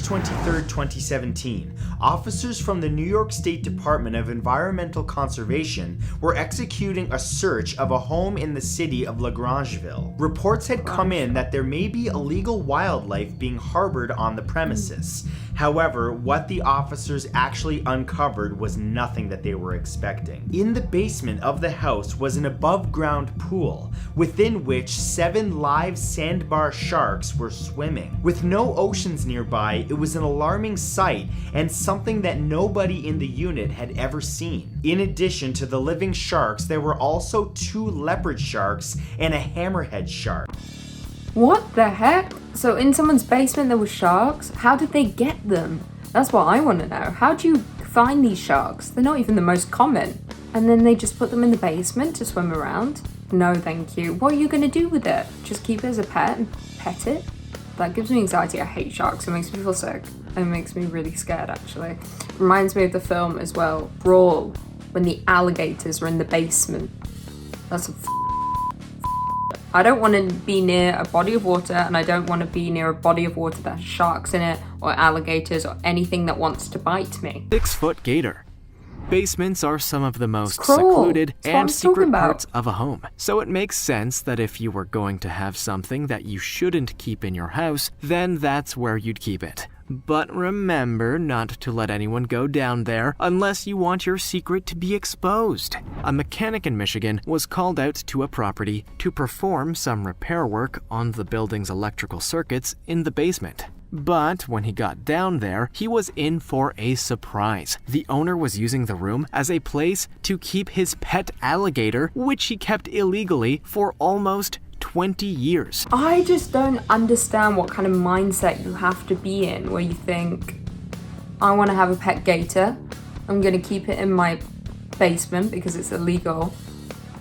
23, 2017, officers from the New York State Department of Environmental Conservation were executing a search of a home in the city of Lagrangeville. Reports had come in that there may be illegal wildlife being harbored on the premises. However, what the officers actually uncovered was nothing that they were expecting. In the basement of the house was an above-ground pool, within which 7 live sandbar sharks were swimming. With no oceans nearby, it was an alarming sight and something that nobody in the unit had ever seen. In addition to the living sharks, there were also 2 leopard sharks and a hammerhead shark. What the heck? So in someone's basement there were sharks? How did they get them? That's what I want to know. How do you find these sharks? They're not even the most common. And then they just put them in the basement to swim around? No, thank you. What are you going to do with it? Just keep it as a pet and pet it? That gives me anxiety. I hate sharks. It makes me feel sick. It makes me really scared, actually. Reminds me of the film as well, Brawl, when the alligators were in the basement. That's a I don't want to be near a body of water, and I don't want to be near a body of water that has sharks in it, or alligators, or anything that wants to bite me. 6-foot gator. Basements are some of the most Cruel. secluded That's what and I'm talking secret about. parts of a home. So it makes sense that if you were going to have something that you shouldn't keep in your house, then that's where you'd keep it. But remember not to let anyone go down there unless you want your secret to be exposed. A mechanic in Michigan was called out to a property to perform some repair work on the building's electrical circuits in the basement. But when he got down there, he was in for a surprise. The owner was using the room as a place to keep his pet alligator, which he kept illegally for almost 20 years. I just don't understand what kind of mindset you have to be in where you think, I want to have a pet gator, I'm going to keep it in my basement because it's illegal,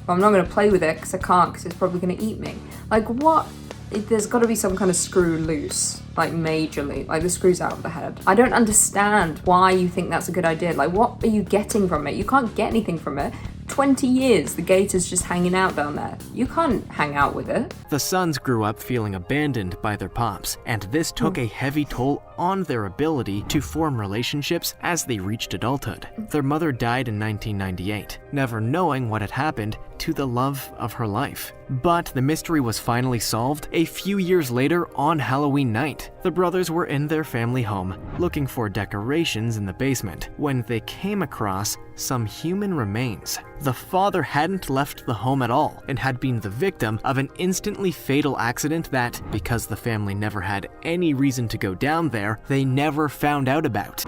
but I'm not going to play with it because I can't because it's probably going to eat me. Like what? There's got to be some kind of screw loose, like majorly, like the screw's out of the head. I don't understand why you think that's a good idea. Like what are you getting from it? You can't get anything from it. 20 years, the gator's just hanging out down there. You can't hang out with it. The sons grew up feeling abandoned by their pops, and this took a heavy toll on their ability to form relationships as they reached adulthood. Their mother died in 1998, never knowing what had happened to the love of her life. But the mystery was finally solved a few years later on Halloween night. The brothers were in their family home, looking for decorations in the basement, when they came across some human remains. The father hadn't left the home at all and had been the victim of an instantly fatal accident that, because the family never had any reason to go down there, they never found out about.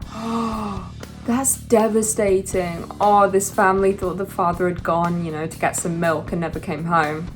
That's devastating. Oh, this family thought the father had gone, to get some milk and never came home.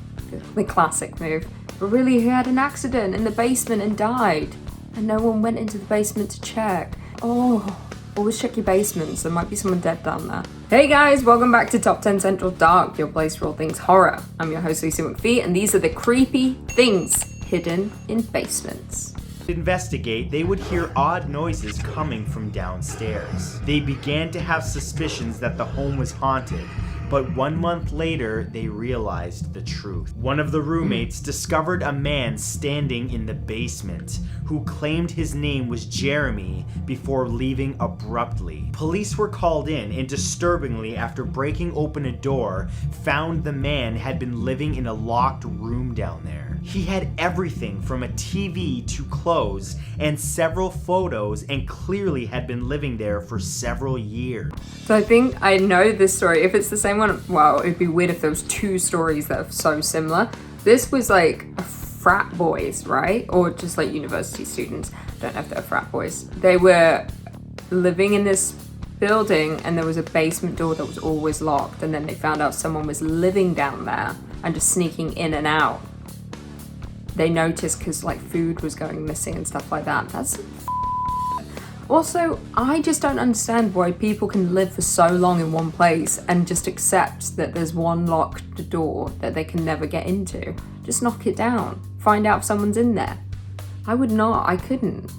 The classic move. But really, he had an accident in the basement and died. And no one went into the basement to check. Oh, always check your basements. There might be someone dead down there. Hey guys, welcome back to Top 10 Central Dark, your place for all things horror. I'm your host, Lisa McPhee, and these are the creepy things hidden in basements. To investigate, they would hear odd noises coming from downstairs. They began to have suspicions that the home was haunted, but 1 month later, they realized the truth. One of the roommates discovered a man standing in the basement who claimed his name was Jeremy before leaving abruptly. Police were called in and disturbingly, after breaking open a door, found the man had been living in a locked room down there. He had everything from a TV to clothes and several photos and clearly had been living there for several years. So I think I know this story. If it's the same one, well, it'd be weird if there was 2 stories that are so similar. This was like frat boys, right? Or just like university students. I don't know if they're frat boys. They were living in this building and there was a basement door that was always locked, and then they found out someone was living down there and just sneaking in and out. They noticed because like food was going missing and stuff like that. That's also, I just don't understand why people can live for so long in one place and just accept that there's one locked door that they can never get into. Just knock it down. Find out if someone's in there. I would not. I couldn't.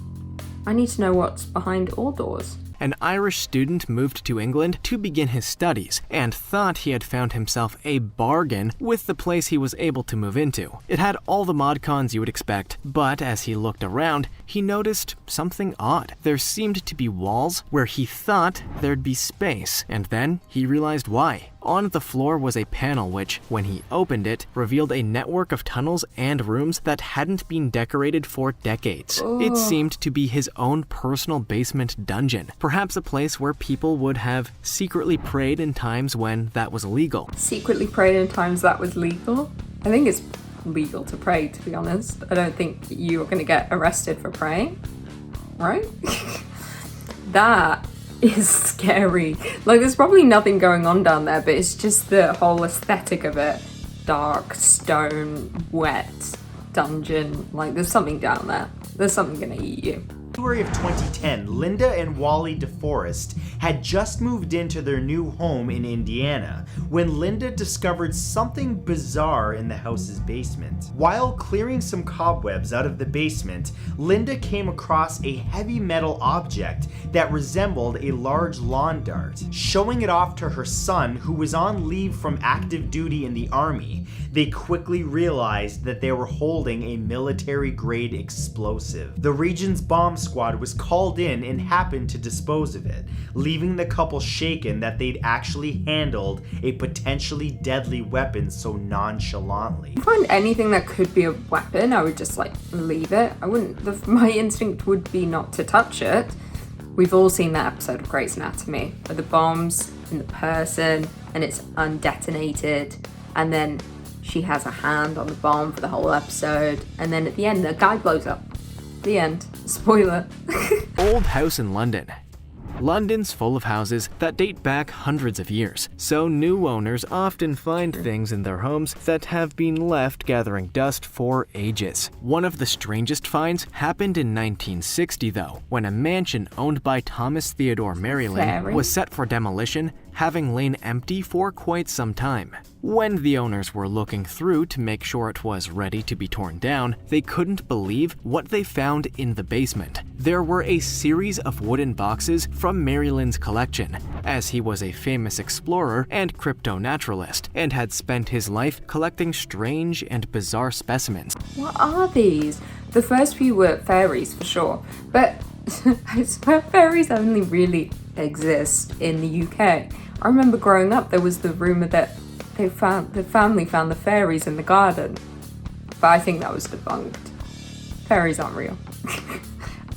I need to know what's behind all doors. An Irish student moved to England to begin his studies and thought he had found himself a bargain with the place he was able to move into. It had all the mod cons you would expect, but as he looked around, he noticed something odd. There seemed to be walls where he thought there'd be space, and then he realized why. On the floor was a panel which, when he opened it, revealed a network of tunnels and rooms that hadn't been decorated for decades. It seemed to be his own personal basement dungeon, perhaps a place where people would have secretly prayed in times when that was illegal. Secretly prayed in times that was legal? I think it's legal to pray, to be honest. I don't think you're going to get arrested for praying, right? That is scary. Like, there's probably nothing going on down there, but it's just the whole aesthetic of it. Dark, stone, wet, dungeon. Like, there's something down there. There's something gonna eat you. February of 2010, Linda and Wally DeForest had just moved into their new home in Indiana when Linda discovered something bizarre in the house's basement. While clearing some cobwebs out of the basement, Linda came across a heavy metal object that resembled a large lawn dart. Showing it off to her son, who was on leave from active duty in the army, they quickly realized that they were holding a military-grade explosive. The region's bomb squad was called in and happened to dispose of it, leaving the couple shaken that they'd actually handled a potentially deadly weapon so nonchalantly. If I find anything that could be a weapon, I would just, like, leave it. I wouldn't, my instinct would be not to touch it. We've all seen that episode of Grey's Anatomy, where the bomb's in the person and it's undetonated, and then she has a hand on the bomb for the whole episode, and then at the end, the guy blows up. The end. Spoiler. Old house in London. London's full of houses that date back hundreds of years, so new owners often find things in their homes that have been left gathering dust for ages. One of the strangest finds happened in 1960 though, when a mansion owned by Thomas Theodore Maryland was set for demolition, having lain empty for quite some time. When the owners were looking through to make sure it was ready to be torn down, they couldn't believe what they found in the basement. There were a series of wooden boxes from Maryland's collection, as he was a famous explorer and crypto-naturalist, and had spent his life collecting strange and bizarre specimens. What are these? The first few were fairies, for sure, but I swear fairies only really exist in the UK. I remember growing up, there was the rumour that the family found the fairies in the garden, but I think that was debunked. Fairies aren't real.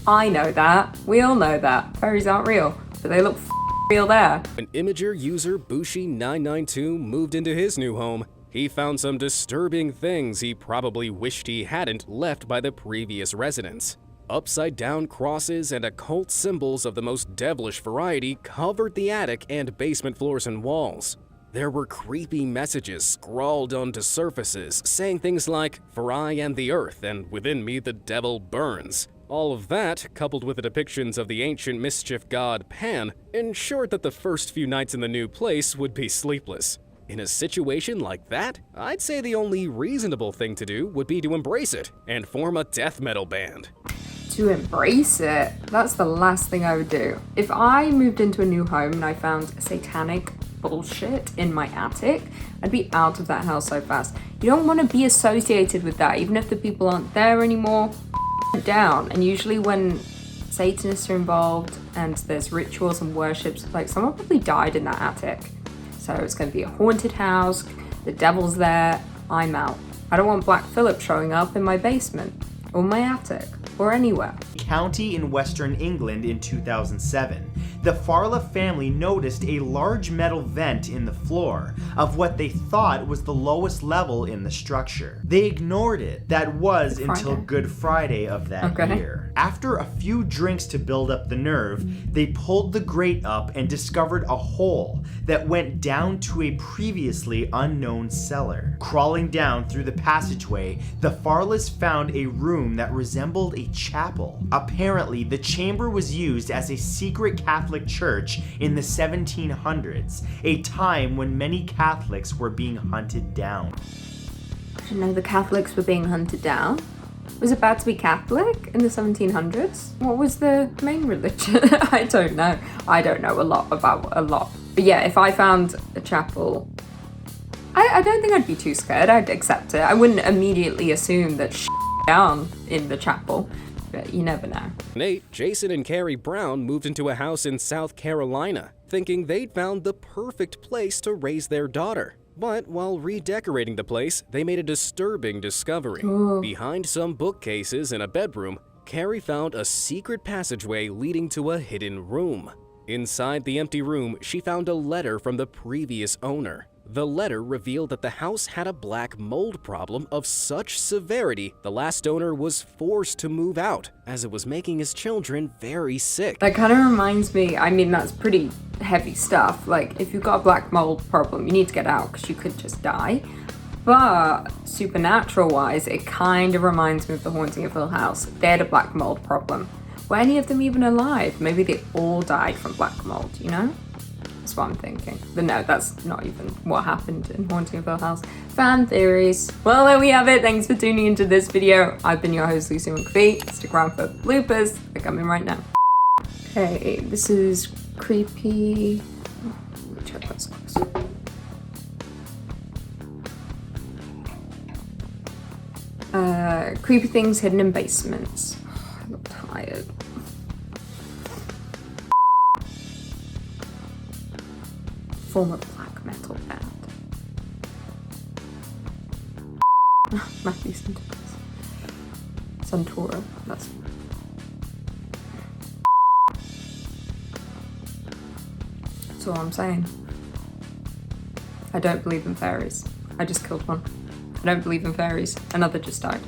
I know that. We all know that. Fairies aren't real, but they look real there. When Imager user Bushi992 moved into his new home, he found some disturbing things he probably wished he hadn't left by the previous residents. Upside-down crosses and occult symbols of the most devilish variety covered the attic and basement floors and walls. There were creepy messages scrawled onto surfaces saying things like, "For I am the earth, and within me the devil burns." All of that, coupled with the depictions of the ancient mischief god Pan, ensured that the first few nights in the new place would be sleepless. In a situation like that, I'd say the only reasonable thing to do would be to embrace it and form a death metal band. To embrace it, that's the last thing I would do. If I moved into a new home and I found satanic bullshit in my attic, I'd be out of that house so fast. You don't want to be associated with that, even if the people aren't there anymore. Down. And usually when Satanists are involved and there's rituals and worships, like, someone probably died in that attic. So it's going to be a haunted house, the devil's there, I'm out. I don't want Black Phillip showing up in my basement, or my attic, or anywhere. County in Western England in 2007. The Farla family noticed a large metal vent in the floor of what they thought was the lowest level in the structure. They ignored it. That was until Good Friday of that year. After a few drinks to build up the nerve, they pulled the grate up and discovered a hole that went down to a previously unknown cellar. Crawling down through the passageway, the Farlas found a room that resembled a chapel. Apparently, the chamber was used as a secret Catholic church in the 1700s, a time when many Catholics were being hunted down. I didn't know the Catholics were being hunted down. Was it bad to be Catholic in the 1700s? What was the main religion? I don't know. I don't know a lot about a lot. But yeah, if I found a chapel, I don't think I'd be too scared. I'd accept it. I wouldn't immediately assume that down in the chapel, but you never know. Nate, Jason, and Carrie Brown moved into a house in South Carolina, thinking they'd found the perfect place to raise their daughter. But while redecorating the place, they made a disturbing discovery. Behind some bookcases in a bedroom, Carrie found a secret passageway leading to a hidden room. Inside the empty room, she found a letter from the previous owner. The letter revealed that the house had a black mold problem of such severity, the last owner was forced to move out, as it was making his children very sick. That kind of reminds me, I mean, that's pretty heavy stuff. Like, if you've got a black mold problem, you need to get out because you could just die. But supernatural-wise, it kind of reminds me of The Haunting of Hill House. They had a black mold problem. Were any of them even alive? Maybe they all died from black mold, you know? That's what I'm thinking. But no, that's not even what happened in Haunting of Hill House. Fan theories. Well, there we have it. Thanks for tuning into this video. I've been your host, Lucy McPhee. Stick around for bloopers. They're coming right now. Okay, this is creepy. Let me check what's close. Creepy things hidden in basements. I look tired. Former black metal band. Matthew Santora. That's all I'm saying. I don't believe in fairies. I just killed one. I don't believe in fairies. Another just died.